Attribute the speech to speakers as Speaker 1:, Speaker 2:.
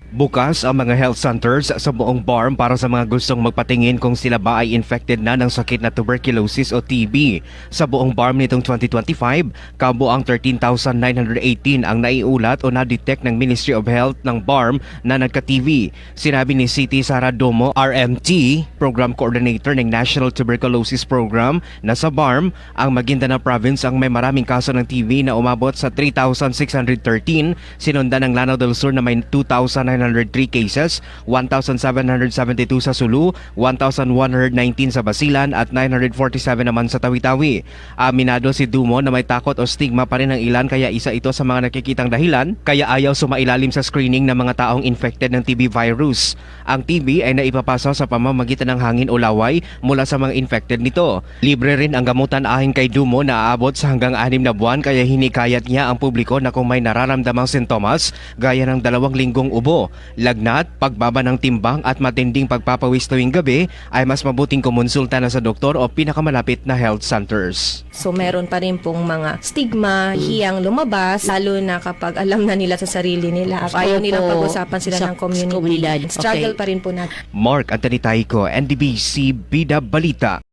Speaker 1: Bukas ang mga health centers sa buong BARM para sa mga gustong magpatingin kung sila ba ay infected na ng sakit na tuberculosis o TB. Sa buong BARM nitong 2025, kabuang 13,918 ang naiulat o na-detect ng Ministry of Health ng BARM na nagka-TB. Sinabi ni Siti Sara Domo, RMT, Program Coordinator ng National Tuberculosis Program, na sa BARM, ang Maguindanao Province ang may maraming kaso ng TB na umabot sa 3,613, sinundan ng Lanao del Sur na may 2,903 cases, 1,772 sa Sulu, 1,119 sa Basilan at 947 naman sa Tawi-Tawi. Aminado si Dumo na may takot o stigma pa rin ang ilan kaya isa ito sa mga nakikitang dahilan kaya ayaw sumailalim sa screening ng mga taong infected ng TB virus. Ang TB ay naipapasa sa pamamagitan ng hangin o laway mula sa mga infected nito. Libre rin ang gamutan ahin kay Dumo na aabot sa hanggang 6 na buwan kaya hinikayat niya ang publiko na kung may nararamdamang sintomas gaya ng 2 linggong ubo, lagnat, pagbaba ng timbang at matinding pagpapawis tuwing gabi ay mas mabuting kumonsulta na sa doktor o pinakamalapit na health centers.
Speaker 2: So meron pa rin pong mga stigma, hiyang lumabas, lalo na kapag alam na nila sa sarili nila. Ayaw nilang pag-usapan sila
Speaker 3: Sa
Speaker 2: ng community.
Speaker 3: komunidad.
Speaker 2: Struggle
Speaker 3: Okay.
Speaker 2: pa rin po natin.
Speaker 1: Mark Antonitayco, NDBC Bida Balita.